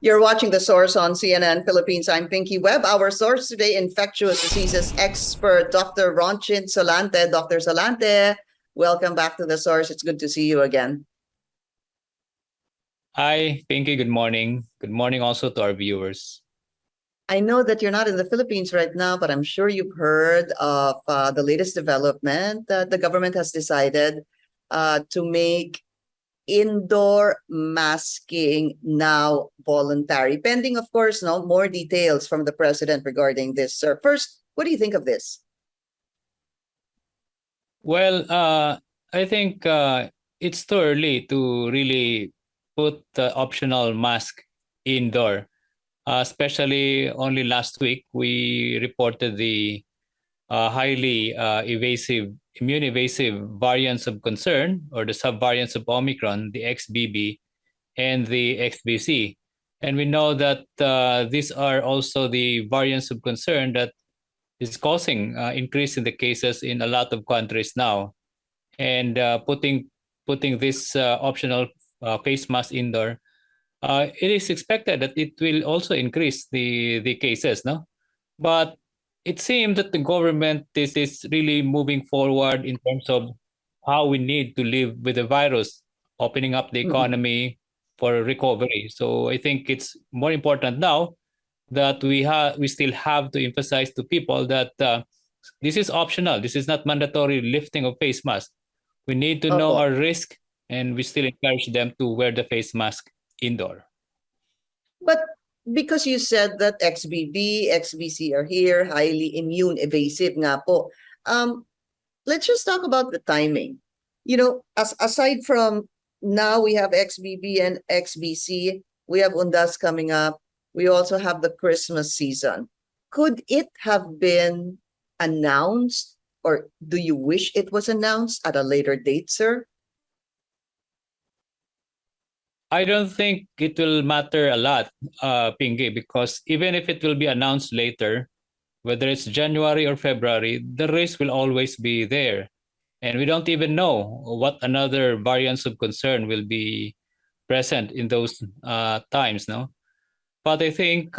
You're watching The Source on CNN Philippines. I'm Pinky Webb. Our source today, infectious diseases expert, Dr. Rontgene Solante. Dr. Solante, welcome back to The Source. It's good to see you again. Hi, Pinky. Good morning. Good morning also to our viewers. I know that you're not in the Philippines right now, but I'm sure you've heard of the latest development that the government has decided to make indoor masking now voluntary, pending, of course, no more details from the president regarding this. Sir, first, what do you think of this? Well, I think it's too early to really put the optional mask indoor. Especially only last week, we reported the highly immune evasive variants of concern, or the subvariants of Omicron, the XBB and the XBC. And we know that these are also the variants of concern that is causing increase in the cases in a lot of countries now. And putting this optional face mask indoor, it is expected that it will also increase the cases, no? But it seems that the government is really moving forward in terms of how we need to live with the virus, opening up the Mm-mm. economy for recovery. So I think it's more important now that we still have to emphasize to people that this is optional. This is not mandatory lifting of face mask. We need to know Opo. our risk, and we still encourage them to wear the face mask indoor. But because you said that XBB, XBC are here, highly immune evasive nga po, let's just talk about the timing. You know, aside from now we have XBB and XBC, we have Undas coming up. We also have the Christmas season. Could it have been announced, or do you wish it was announced at a later date, sir? I don't think it will matter a lot, Pingy, because even if it will be announced later, whether it's January or February, the risk will always be there. And we don't even know what another variants of concern will be present in those times, no? But I think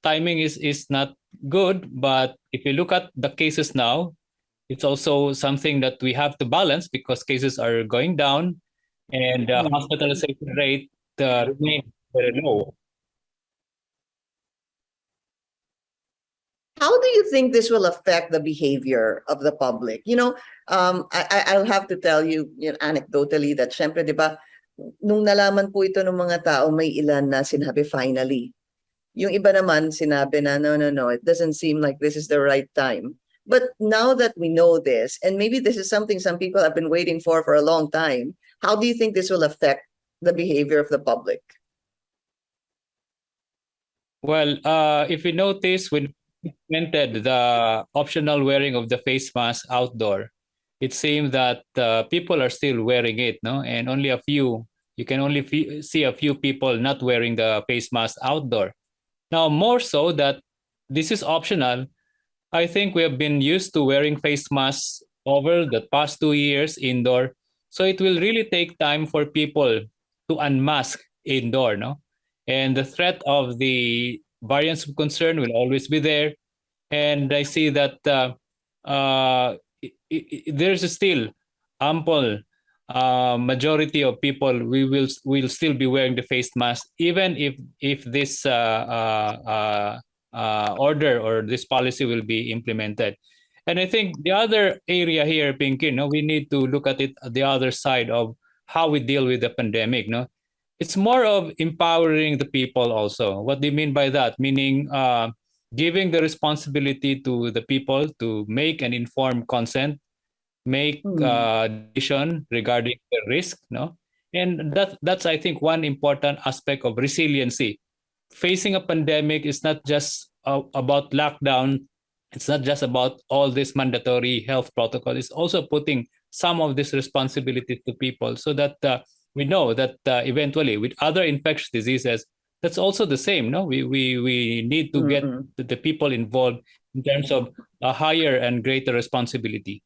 timing is not good. But if you look at the cases now, it's also something that we have to balance because cases are going down and Mm. hospitalization rate remains very low. How do you think this will affect the behavior of the public? You know, I'll have to tell you, anecdotally that syempre, di ba, nung nalaman po ito ng mga tao, may ilan na sinabi finally. Yung iba naman sinabi na, no, no, no, it doesn't seem like this is the right time. But now that we know this, and maybe this is something some people have been waiting for a long time, how do you think this will affect the behavior of the public? Well, if you notice, when we implemented the optional wearing of the face mask outdoor, it seems that people are still wearing it, no? And only a few, you can only see a few people not wearing the face mask outdoor. Now, more so that this is optional, I think we have been used to wearing face masks over the past 2 years indoor. So it will really take time for people to unmask indoor, no? And the threat of the variants of concern will always be there. And I see that there's still ample majority of people we will still be wearing the face mask even if this order or this policy will be implemented. And I think the other area here, Pinky, no, we need to look at it at the other side of how we deal with the pandemic. No, it's more of empowering the people also. What do you mean by that? Meaning giving the responsibility to the people to make an informed consent, make Hmm. decision regarding the risk, no? And that's I think one important aspect of resiliency. Facing a pandemic is not just about lockdown. It's not just about all this mandatory health protocol. It's also putting some of this responsibility to people so that we know that eventually with other infectious diseases, that's also the same. No, we need to get Mm-mm. the people involved in terms of a higher and greater responsibility.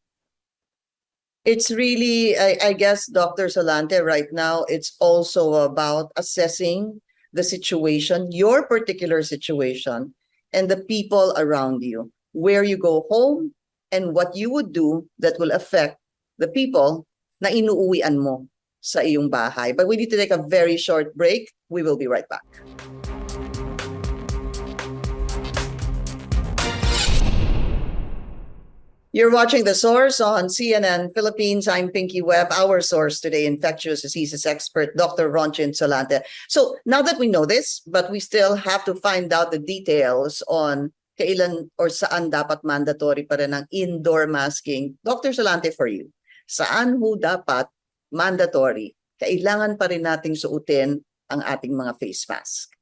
It's really, I guess, Dr. Solante, right now, it's also about assessing the situation, your particular situation, and the people around you, where you go home, and what you would do that will affect the people na inuuwian mo sa iyong bahay. But we need to take a very short break. We will be right back. You're watching The Source on CNN Philippines. I'm Pinky Webb. Our source today, infectious diseases expert, Dr. Rontgene Solante. So now that we know this, but we still have to find out the details on kailan or saan dapat mandatory pa rin ang indoor masking. Dr. Solante, for you, saan ho dapat mandatory? Kailangan pa rin nating suotin ang ating mga face mask.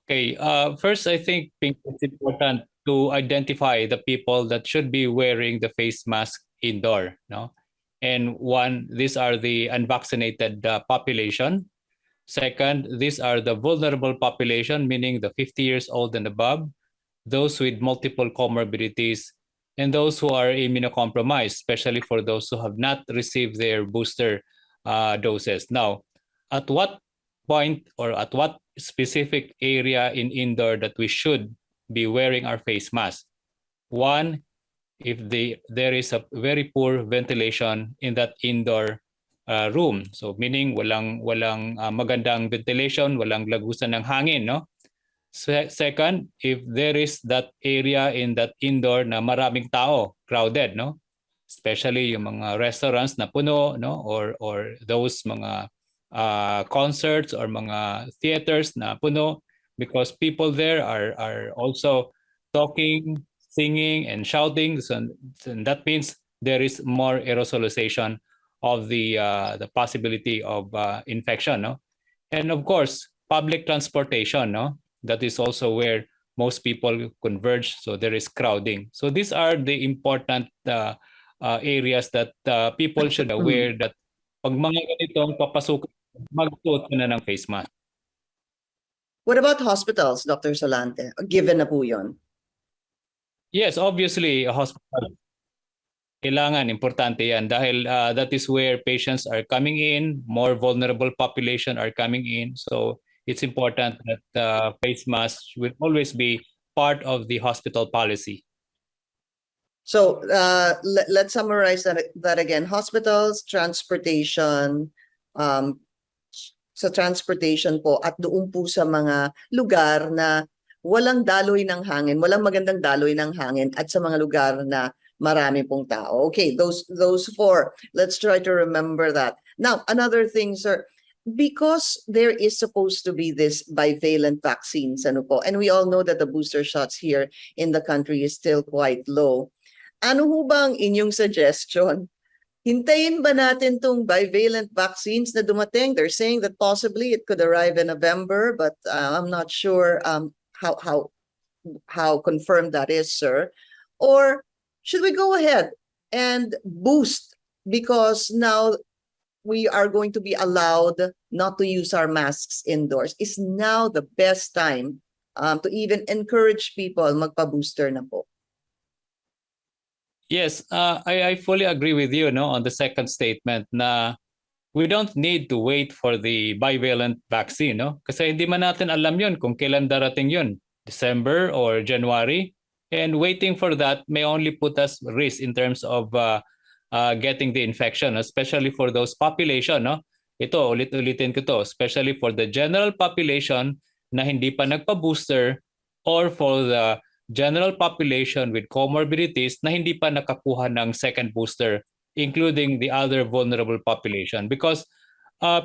Okay, first I think, Pink, it's important to identify the people that should be wearing the face mask indoor, no? And one, these are the unvaccinated population. Second, these are the vulnerable population, meaning the 50 years old and above, those with multiple comorbidities, and those who are immunocompromised, especially for those who have not received their booster doses. Now, at what point or at what specific area in indoor that we should be wearing our face mask? One, if there is a very poor ventilation in that indoor room. So meaning walang magandang ventilation, walang lagusan ng hangin, no? Second, if there is that area in that indoor na maraming tao, crowded, no? Especially yung mga restaurants na puno, no? Or those mga concerts or mga theaters na puno, because people there are also talking, singing, and shouting. So that means there is more aerosolization of the possibility of infection, no? And of course, public transportation, no? That is also where most people converge, so there is crowding. So these are the important areas that people should aware that pag mga ganitong papasukan, magsuot ka na ng face mask. What about hospitals, Dr. Solante? Given na po yun. Yes, obviously, a hospital, kailangan, importante yan dahil that is where patients are coming in, more vulnerable population are coming in. So it's important that face masks will always be part of the hospital policy. So let's summarize that again. Hospitals, transportation, sa transportation po at doon po sa mga lugar na walang daloy ng hangin, walang magandang daloy ng hangin at sa mga lugar na marami pong tao. Okay, those four. Let's try to remember that. Now, another thing, sir, because there is supposed to be this bivalent vaccines, ano po, and we all know that the booster shots here in the country is still quite low. Ano ho bang inyong suggestion? Hintayin ba natin tong bivalent vaccines na dumating? They're saying that possibly it could arrive in November, but I'm not sure how confirmed that is, sir. Or should we go ahead and boost because now we are going to be allowed not to use our masks indoors? Is now the best time to even encourage people magpa-booster na po? Yes, I fully agree with you, no, on the second statement na we don't need to wait for the bivalent vaccine, no? Kasi hindi man natin alam yun kung kailan darating yun, December or January. And waiting for that may only put us risk in terms of getting the infection, especially for those population, no? Ito, ulit-ulitin ko to, especially for the general population na hindi pa nagpa-booster or for the general population with comorbidities na hindi pa nakakuha ng second booster, including the other vulnerable population. Because,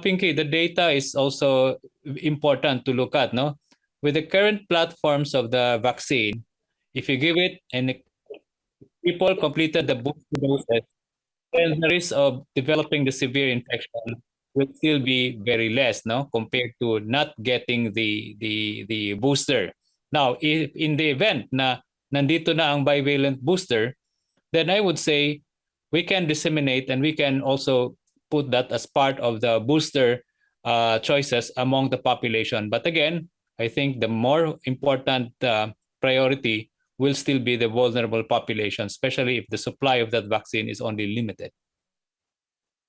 Pinky, the data is also important to look at, no? With the current platforms of the vaccine, if you give it and people completed the booster doses, then the risk of developing the severe infection will still be very less, no, compared to not getting the booster. Now, if in the event na nandito na ang bivalent booster, then I would say we can disseminate and we can also put that as part of the booster choices among the population. But again, I think the more important priority will still be the vulnerable population, especially if the supply of that vaccine is only limited.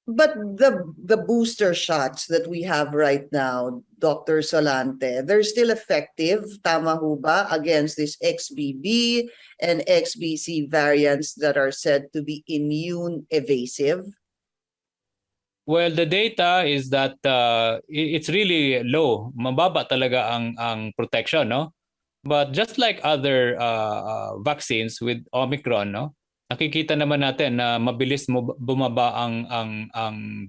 But the booster shots that we have right now, Dr. Solante, they're still effective, tama ho ba, against this XBB and XBC variants that are said to be immune evasive? Well, the data is that it's really low. Mababa talaga ang protection, no? But just like other vaccines with Omicron, no? Nakikita naman natin na mabilis bumaba ang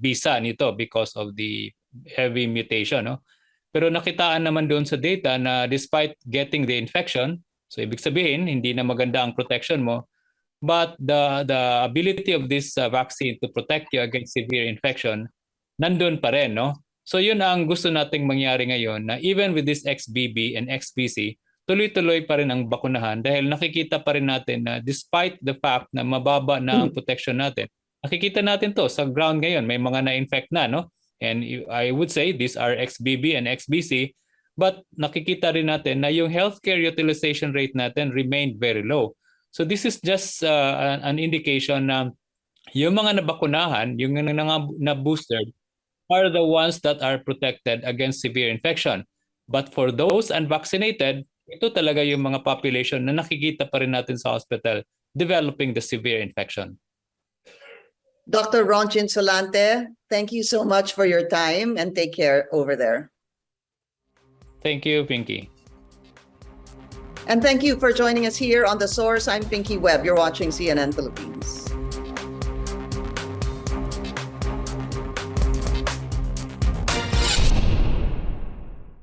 bisa nito because of the heavy mutation, no? Pero nakitaan naman doon sa data na despite getting the infection, so ibig sabihin hindi na maganda ang protection mo, but the ability of this vaccine to protect you against severe infection nandun pa rin, no? So yun ang gusto nating mangyari ngayon, na even with this XBB and XBC, tuloy-tuloy pa rin ang bakunahan dahil nakikita pa rin natin na despite the fact na mababa na ang protection natin, nakikita natin to sa ground ngayon, may mga na-infect na, no? And I would say these are XBB and XBC, but nakikita rin natin na yung healthcare utilization rate natin remained very low. So this is just an indication na yung mga nabakunahan, yung na-booster, are the ones that are protected against severe infection. But for those unvaccinated, ito talaga yung mga population na nakikita pa rin natin sa hospital developing the severe infection. Dr. Rontgene Solante, thank you so much for your time and take care over there. Thank you, Pinky. And thank you for joining us here on The Source. I'm Pinky Webb. You're watching CNN Philippines.